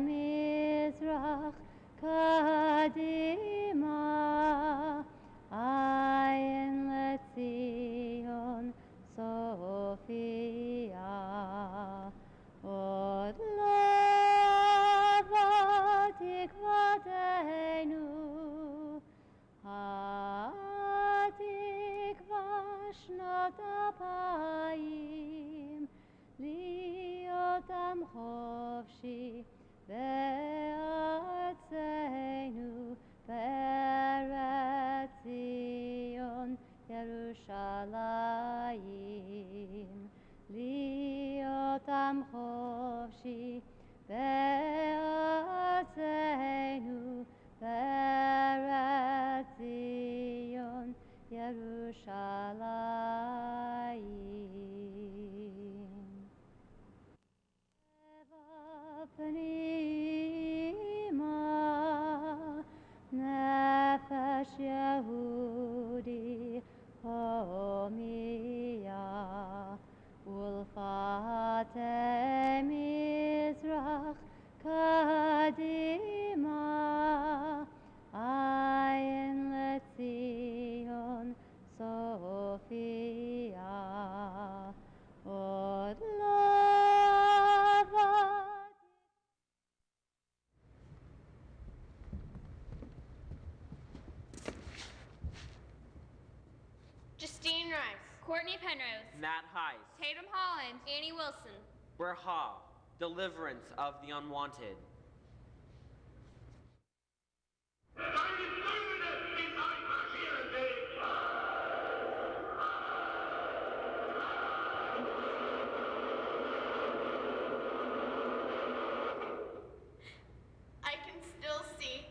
mizrach kadima ayin letzion Sophia od lava tikvateinu hatikva shnot apayim liotam chofshi be'atzenu be'eretz Zion Yerushalayim liotam chofshi be'atzenu be'eretz Zion Yerushalayim Pnima nefesh Yehudi homiya ulfate mizrach kadima ayin letzion Sophia od lava. Justine Rice, Courtney Penrose, Matt Heiss, Tatum Holland, Annie Wilson, BRIHA, Deliverance of the Unwanted. I can still see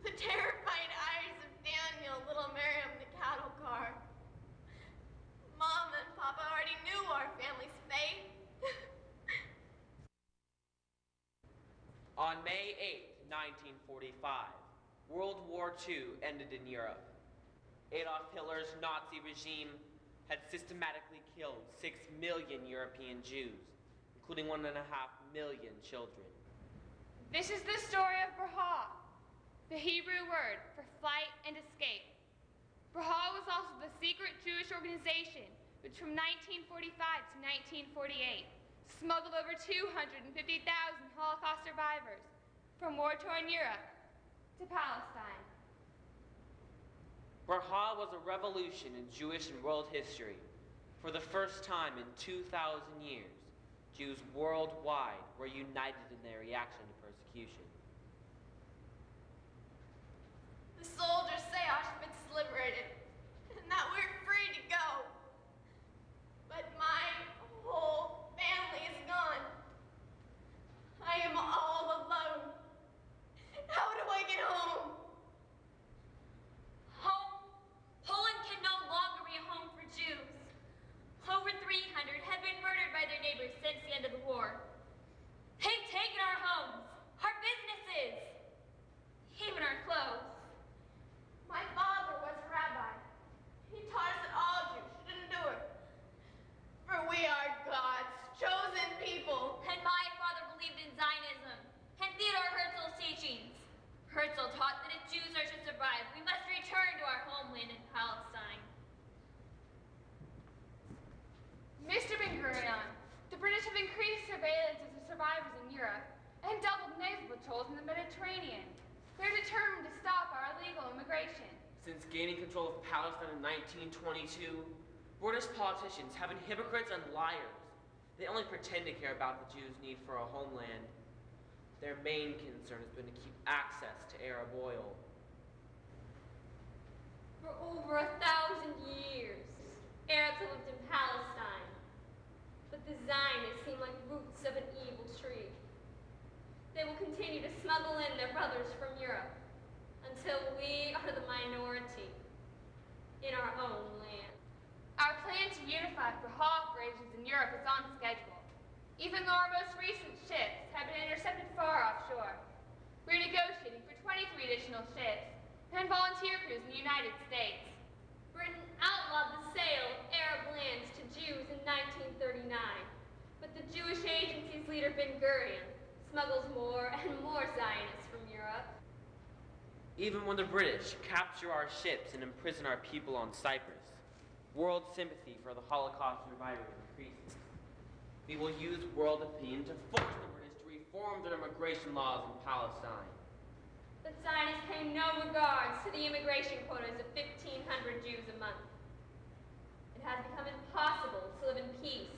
the terrified eyes of Daniel, little Miriam, the cattle car. Mom and Papa already knew our family's fate. On May 8, 1945, World War II ended in Europe. Adolf Hitler's Nazi regime had systematically killed 6 million European Jews, including 1.5 million children. This is the story of BRIHA, the Hebrew word for flight and escape. BRIHA was also the secret Jewish organization which from 1945 to 1948 smuggled over 250,000 Holocaust survivors from war-torn Europe to Palestine. BRIHA was a revolution in Jewish and world history. For the first time in 2,000 years, Jews worldwide were united in their reaction to persecution. The soldiers say Auschwitz is liberated and that we're free to go. But my whole family is gone. I am all alone. How do I get home? Home? Poland can no longer be a home for Jews. Over 300 have been murdered by their neighbors since the end of the war. They've taken our homes, our businesses, even our clothes. My father was a rabbi. He taught us that all Jews should endure. For we are God's chosen people. And my father believed in Zionism and Theodor Herzl's teachings. Herzl taught that if Jews are to survive, we must return to our homeland in Palestine. Mr. Ben-Gurion, the British have increased surveillance of the survivors in Europe and doubled naval patrols in the Mediterranean. They're determined to stop our illegal immigration. Since gaining control of Palestine in 1922, British politicians have been hypocrites and liars. They only pretend to care about the Jews' need for a homeland. Their main concern has been to keep access to Arab oil. For over 1,000 years, Arabs have lived in Palestine. But the Zionists seem like roots of an evil tree. They will continue to smuggle in their brothers from Europe until we are the minority in our own land. Our plan to unify BRIHA operations in Europe is on schedule, even though our most recent ships have been intercepted far offshore. We're negotiating for 23 additional ships and volunteer crews in the United States. Britain outlawed the sale of Arab lands to Jews in 1939, but the Jewish Agency's leader Ben-Gurion smuggles more and more Zionists from Europe. Even when the British capture our ships and imprison our people on Cyprus, world sympathy for the Holocaust survivors increases. We will use world opinion to force the British to reform their immigration laws in Palestine. But Zionists pay no regards to the immigration quotas of 1,500 Jews a month. It has become impossible to live in peace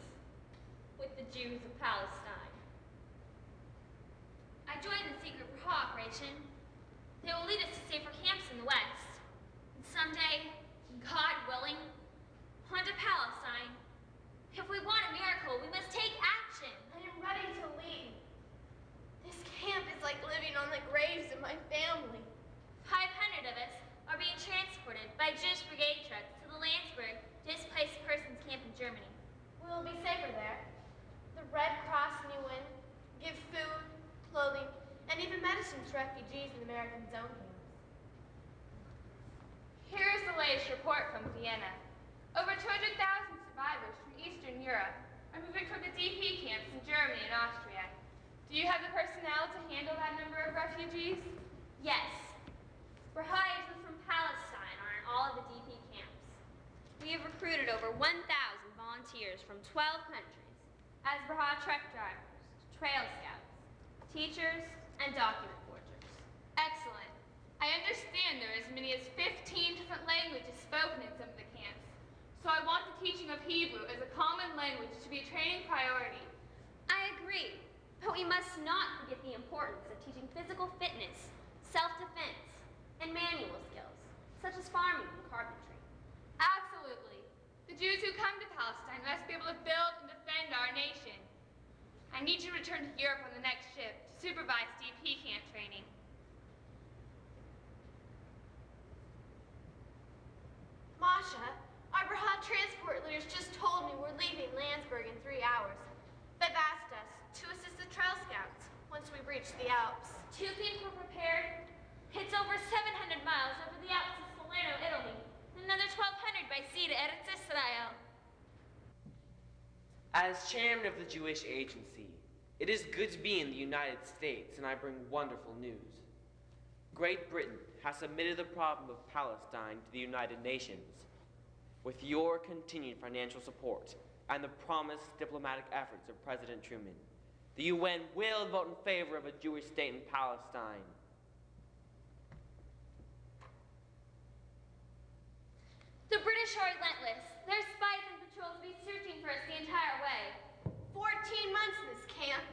with the Jews of Palestine. I joined the secret BRIHA operation. They will lead us to safer camps in the West. And someday, God willing, onto Palestine. If we want a miracle, we must take action. I am ready to leave. This camp is like living on the graves of my family. 500 of us are being transported by Jewish brigade trucks to the Landsberg displaced persons camp in Germany. We will be safer there. The Red Cross and UN give food, clothing, and even medicine to refugees in American zone camps. Here is the latest report from Vienna. Over 200,000 survivors from Eastern Europe are moving toward the DP camps in Germany and Austria. Do you have the personnel to handle that number of refugees? Yes. BRIHA agents from Palestine are in all of the DP camps. We have recruited over 1,000 volunteers from 12 countries as BRIHA truck drivers, trail scouts, teachers, and document forgers. Excellent. I understand there are as many as 15 different languages spoken in some of the camps. So I want the teaching of Hebrew as a common language to be a training priority. I agree, but we must not forget the importance of teaching physical fitness, self-defense, and manual skills, such as farming and carpentry. Absolutely. The Jews who come to Palestine must be able to build and defend our nation. I need you to return to Europe on the next ship to supervise DP camp training. Masha, our BRIHA transport leaders just told me we're leaving Landsberg in 3 hours. They've asked us to assist the Trail Scouts once we reach the Alps. 2 things were prepared. It's over 700 miles over the Alps to Salerno, Italy, and another 1,200 by sea to Eretz Israel. As chairman of the Jewish Agency, it is good to be in the United States, and I bring wonderful news. Great Britain has submitted the problem of Palestine to the United Nations. With your continued financial support and the promised diplomatic efforts of President Truman, the UN will vote in favor of a Jewish state in Palestine. The British are relentless. Their spies and patrols will be searching for us the entire way. 14 months in this camp.